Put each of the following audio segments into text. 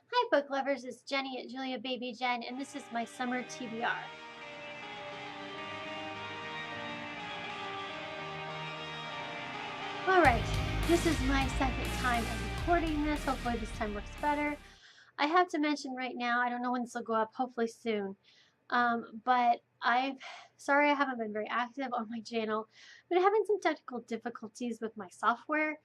Hi, book lovers. It's Jenny at Julia Baby Jen, and this is my summer TBR. Alright, this is my second time of recording this. Hopefully this time works better. I have to mention right now, I don't know when this will go up, hopefully soon, but sorry I haven't been very active on my channel. I've been having some technical difficulties with my software,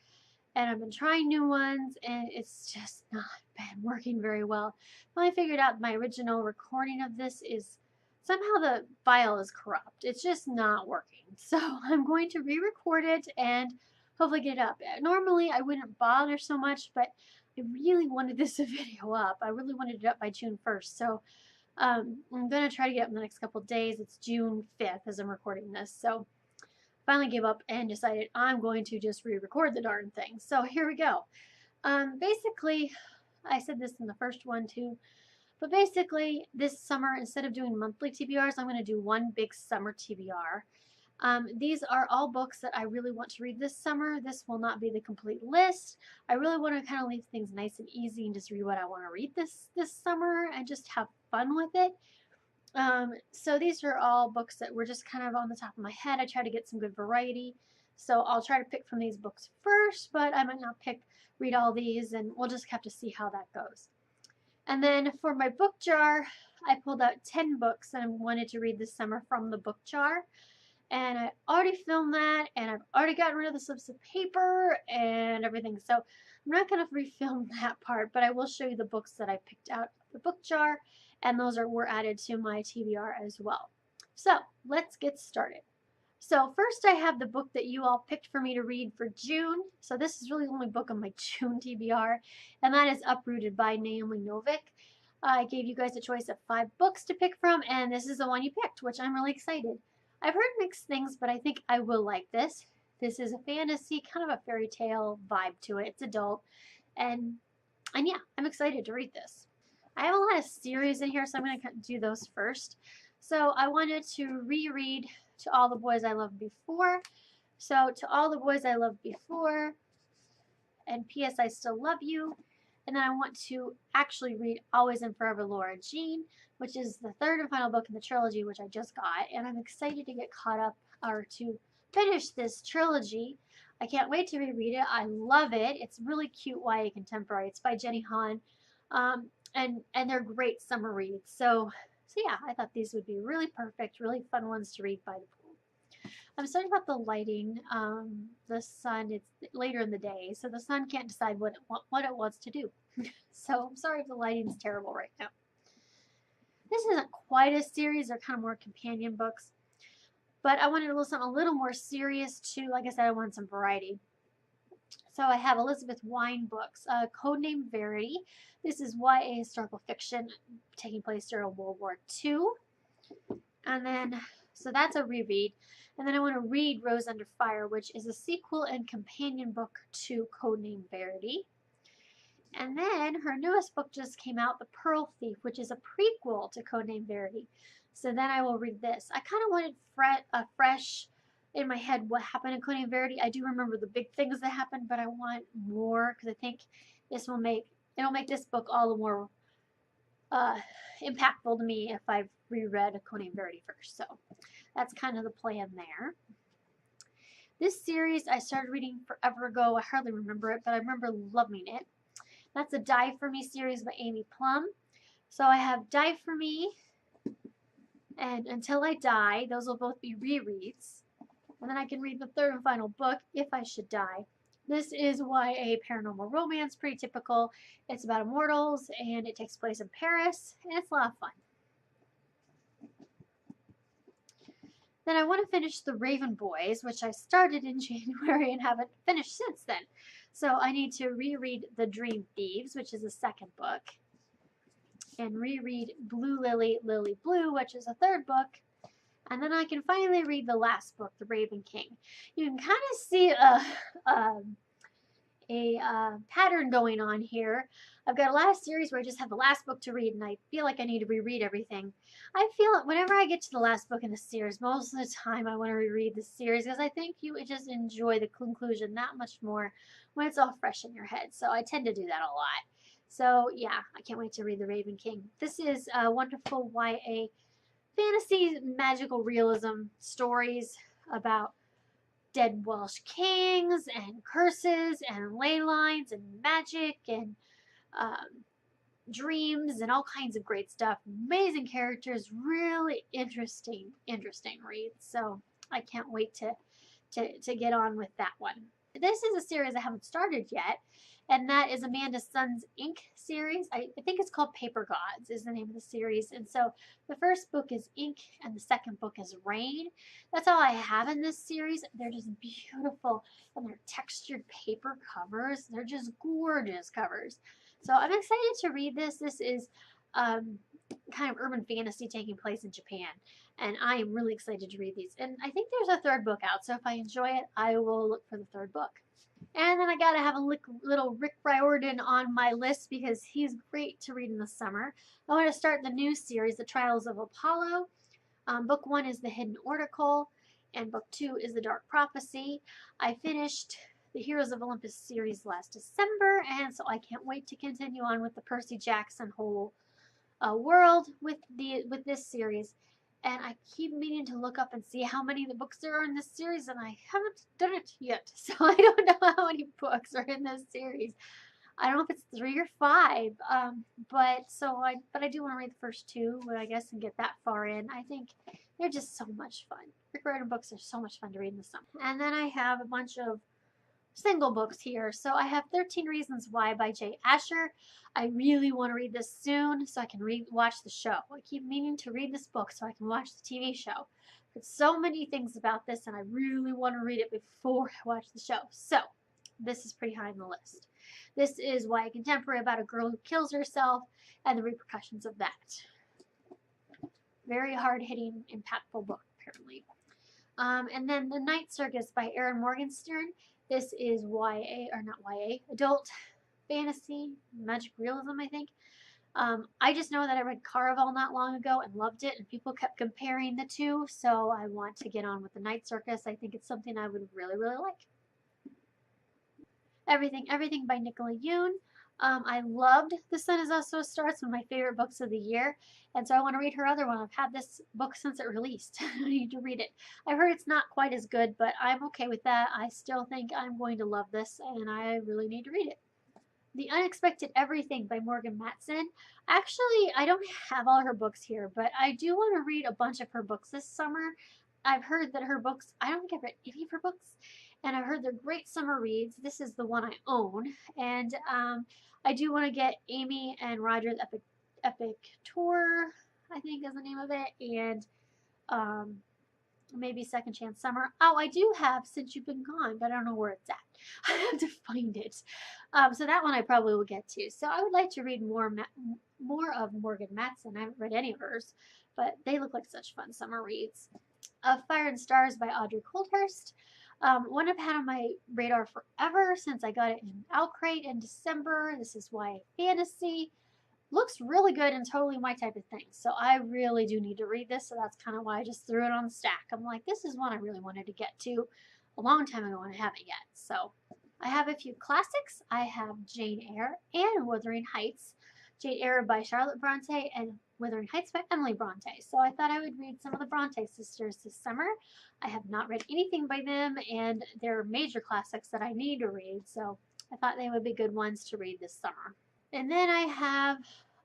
and I've been trying new ones, and it's just not been working very well. Finally figured out my original recording of this is somehow the file is corrupt. It's just not working. So I'm going to re-record it and hopefully get it up. Normally I wouldn't bother so much, but I really wanted this video up. I really wanted it up by June 1st. So I'm going to try to get it up in the next couple of days. It's June 5th as I'm recording this. So finally gave up and decided I'm going to just re-record the darn thing. So here we go. Basically, I said this in the first one too, but basically this summer, instead of doing monthly TBRs, I'm going to do one big summer TBR. These are all books that I really want to read this summer. This will not be the complete list. I really want to kind of leave things nice and easy and just read what I want to read this summer and just have fun with it. So these are all books that were just kind of on the top of my head. I try to get some good variety. So I'll try to pick from these books first, but I might not read all these, and we'll just have to see how that goes. And then for my book jar, I pulled out 10 books that I wanted to read this summer from the book jar. And I already filmed that, and I've already gotten rid of the slips of paper and everything. So I'm not going to refilm that part, but I will show you the books that I picked out of the book jar, and those were added to my TBR as well. So let's get started. So first I have the book that you all picked for me to read for June. So this is really the only book on my June TBR, and that is Uprooted by Naomi Novik. I gave you guys a choice of 5 books to pick from, and this is the one you picked, which I'm really excited. I've heard mixed things, but I think I will like this. This is a fantasy, kind of a fairy tale vibe to it. It's adult, and yeah, I'm excited to read this. I have a lot of series in here, so I'm going to do those first. So I wanted to reread To All the Boys I Loved Before. So To All the Boys I Loved Before, and P.S. I Still Love You. And then I want to actually read Always and Forever Laura Jean, which is the third and final book in the trilogy, which I just got. And I'm excited to get caught up, or to finish this trilogy. I can't wait to reread it. I love it. It's really cute YA contemporary. It's by Jenny Han. And they're great summer reads. So yeah, I thought these would be really perfect, really fun ones to read by the pool. I'm sorry about the lighting. The sun, it's later in the day, so the sun can't decide what it wants to do. So I'm sorry if the lighting's terrible right now. This isn't quite a series, they're kind of more companion books. But I wanted something a little more serious too. Like I said, I wanted some variety. So I have Elizabeth Wine books, Codename Verity. This is YA historical fiction taking place during World War II. And then, so that's a reread. And then I want to read Rose Under Fire, which is a sequel and companion book to Codename Verity. And then her newest book just came out, The Pearl Thief, which is a prequel to Codename Verity. So then I will read this. I kind of wanted fresh in my head what happened in Codename Verity. I do remember the big things that happened, but I want more because I think this will make this book all the more impactful to me if I've reread Codename Verity first. So that's kind of the plan there. This series I started reading forever ago. I hardly remember it, but I remember loving it. That's a Die For Me series by Amy Plum. So I have Die For Me and Until I Die. Those will both be rereads. And then I can read the third and final book, If I Should Die. This is YA paranormal romance, pretty typical. It's about immortals, and it takes place in Paris, and it's a lot of fun. Then I want to finish The Raven Boys, which I started in January and haven't finished since then. So I need to reread The Dream Thieves, which is the second book, and reread Blue Lily, Lily Blue, which is a third book. And then I can finally read the last book, The Raven King. You can kind of see a pattern going on here. I've got a lot of series where I just have the last book to read, and I feel like I need to reread everything. I feel it whenever I get to the last book in the series, most of the time I want to reread the series because I think you would just enjoy the conclusion that much more when it's all fresh in your head. So I tend to do that a lot. So yeah, I can't wait to read The Raven King. This is a wonderful YA fantasy magical realism stories about dead Welsh kings and curses and ley lines and magic and um, dreams and all kinds of great stuff. Amazing characters, really interesting reads. So I can't wait to get on with that one. This is a series I haven't started yet, and that is Amanda Sun's Ink series. I think it's called Paper Gods is the name of the series. And so the first book is Ink and the second book is Rain. That's all I have in this series. They're just beautiful, and they're textured paper covers. They're just gorgeous covers. So I'm excited to read this. This is kind of urban fantasy taking place in Japan, and I am really excited to read these. And I think there's a third book out, so if I enjoy it, I will look for the third book. And then I gotta have a little Rick Riordan on my list because he's great to read in the summer. I want to start the new series, The Trials of Apollo. Book 1 is The Hidden Oracle, and book 2 is The Dark Prophecy. I finished the Heroes of Olympus series last December, and so I can't wait to continue on with the Percy Jackson whole world with this series. And I keep meaning to look up and see how many of the books there are in this series, and I haven't done it yet. So I don't know how many books are in this series. I don't know if it's 3 or 5, but I do want to read the first 2, I guess, and get that far in. I think they're just so much fun. Rick Riordan books are so much fun to read in the summer. And then I have a bunch of single books here. So I have 13 Reasons Why by Jay Asher. I really want to read this soon so I can watch the show. I keep meaning to read this book so I can watch the TV show. There's so many things about this, and I really want to read it before I watch the show. So this is pretty high on the list. This is YA Contemporary about a girl who kills herself and the repercussions of that. Very hard-hitting, impactful book, apparently. And then The Night Circus by Erin Morgenstern. This is adult fantasy, magic realism, I think. I just know that I read Caraval not long ago and loved it, and people kept comparing the two, so I want to get on with The Night Circus. I think it's something I would really, really like. Everything by Nicola Yoon. I loved The Sun Is Also a Star. It's one of my favorite books of the year, and so I want to read her other one. I've had this book since it released. I need to read it. I've heard it's not quite as good, but I'm okay with that. I still think I'm going to love this, and I really need to read it. The Unexpected Everything by Morgan Matson. Actually, I don't have all her books here, but I do want to read a bunch of her books this summer. I've heard that her books, I don't think I've read any of her books, and I've heard they're great summer reads. This is the one I own, and I do want to get Amy and Roger's Epic Tour, I think is the name of it, and maybe Second Chance Summer. Oh, I do have Since You've Been Gone, but I don't know where it's at. I have to find it. So that one I probably will get to. So I would like to read more of Morgan Matson. I haven't read any of hers, but they look like such fun summer reads. Fire and Stars by Audrey Coldhurst. One I've had on my radar forever since I got it in Outcrate in December. This is YA fantasy. Looks really good and totally my type of thing. So I really do need to read this. So that's kind of why I just threw it on the stack. I'm like, this is one I really wanted to get to a long time ago and I haven't yet. So I have a few classics. I have Jane Eyre and Wuthering Heights. Jane Eyre by Charlotte Bronte and Wuthering Heights by Emily Bronte. So I thought I would read some of the Bronte sisters this summer. I have not read anything by them, and they're major classics that I need to read. So I thought they would be good ones to read this summer. And then I have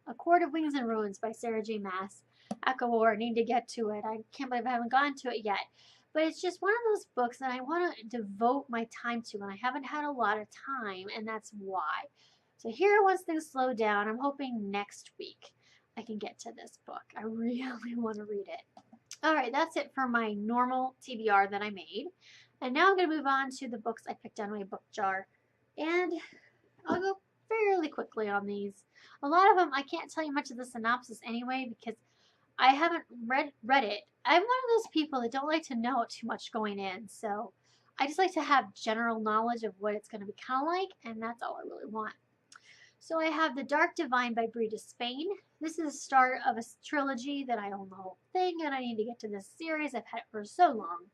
A Court of Wings and Ruins by Sarah J. Maas. Echo War, need to get to it. I can't believe I haven't gotten to it yet. But it's just one of those books that I want to devote my time to, and I haven't had a lot of time, and that's why. So here, once things slow down, I'm hoping next week I can get to this book. I really want to read it. Alright, that's it for my normal TBR that I made. And now I'm going to move on to the books I picked out of my book jar. And I'll go fairly quickly on these. A lot of them, I can't tell you much of the synopsis anyway because I haven't read it. I'm one of those people that don't like to know too much going in. So I just like to have general knowledge of what it's going to be kind of like, and that's all I really want. So I have The Dark Divine by Brutus Spain. This is the start of a trilogy that I own the whole thing, and I need to get to this series. I've had it for so long.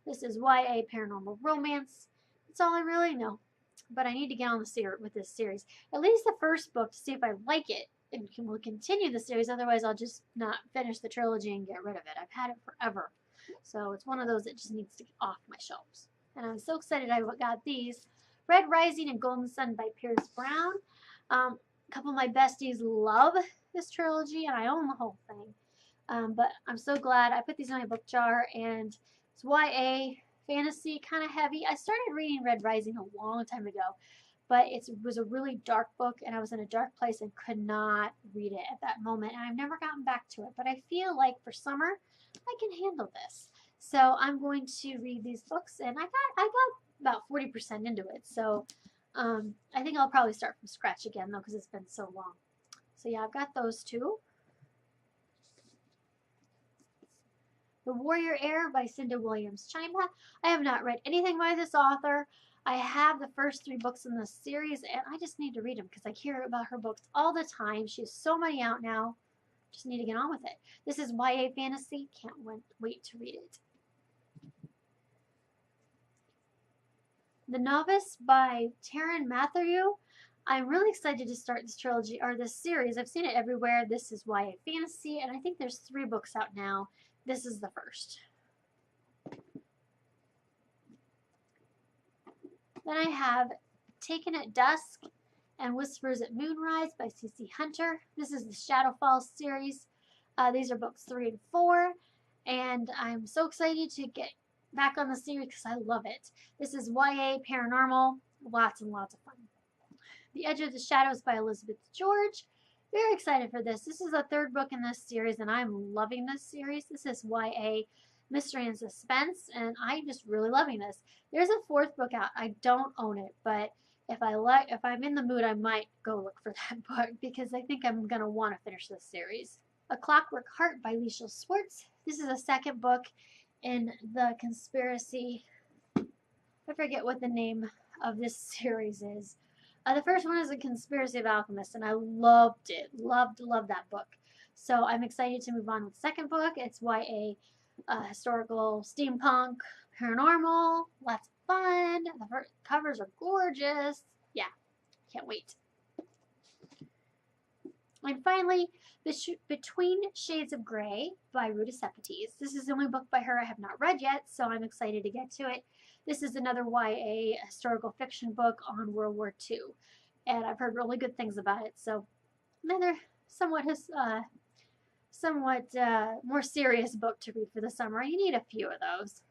This is YA paranormal romance. That's all I really know. but I need to get on with this series. At least the first book to see if I like it. And we'll continue the series. Otherwise, I'll just not finish the trilogy and get rid of it. I've had it forever. So it's one of those that just needs to get off my shelves. And I'm so excited I got these. Red Rising and Golden Sun by Pierce Brown. A couple of my besties love this trilogy, and I own the whole thing. But I'm so glad I put these in my book jar, and it's YA, fantasy, kind of heavy. I started reading Red Rising a long time ago, but it was a really dark book, and I was in a dark place and could not read it at that moment, and I've never gotten back to it. But I feel like for summer, I can handle this. So I'm going to read these books, and I got about 40% into it. So I think I'll probably start from scratch again, though, because it's been so long. So yeah, I've got those two. The Warrior Eyre by Cinda Williams-Chima. I have not read anything by this author. I have the first 3 books in this series, and I just need to read them because I hear about her books all the time. She has so many out now. Just need to get on with it. This is YA fantasy. Can't wait to read it. The Novice by Taryn Matthew. I'm really excited to start this trilogy, or this series. I've seen it everywhere. This is YA fantasy, and I think there's 3 books out now. This is the first. Then I have Taken at Dusk and Whispers at Moonrise by C.C. Hunter. This is the Shadowfall series. These are books 3 and 4, and I'm so excited to get back on the series because I love it. This is YA paranormal, lots and lots of fun. The Edge of the Shadows by Elizabeth George. Very excited for this. This is the 3rd book in this series, and I'm loving this series. This is YA mystery and suspense, and I'm just really loving this. There's a 4th book out. I don't own it, but if I'm in the mood, I might go look for that book because I think I'm gonna want to finish this series. A Clockwork Heart by Alicia Schwartz. This is the 2nd book in the conspiracy. I forget what the name of this series is. The first one is A Conspiracy of Alchemists, and I loved it. Loved that book. So I'm excited to move on with the 2nd book. It's YA historical, steampunk, paranormal, lots of fun. The covers are gorgeous. Yeah, can't wait. And finally, Between Shades of Grey by Brutus. This is the only book by her I have not read yet, so I'm excited to get to it. This is another YA historical fiction book on World War II, and I've heard really good things about it. So another somewhat more serious book to read for the summer. You need a few of those.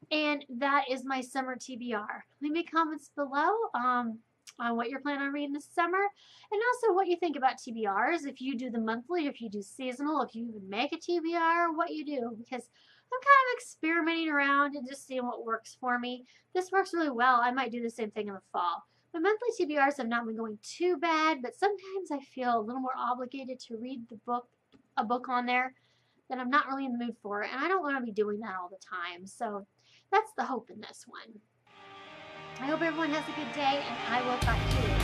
And that is my summer TBR. Leave me comments below on what you're planning on reading this summer, and also what you think about TBRs, if you do the monthly, if you do seasonal, if you even make a TBR, what you do, because I'm kind of experimenting around and just seeing what works for me. This works really well. I might do the same thing in the fall. My monthly TBRs have not been going too bad, but sometimes I feel a little more obligated to read a book on there that I'm not really in the mood for, and I don't want to be doing that all the time. So that's the hope in this one. I hope everyone has a good day, and I will talk to you later.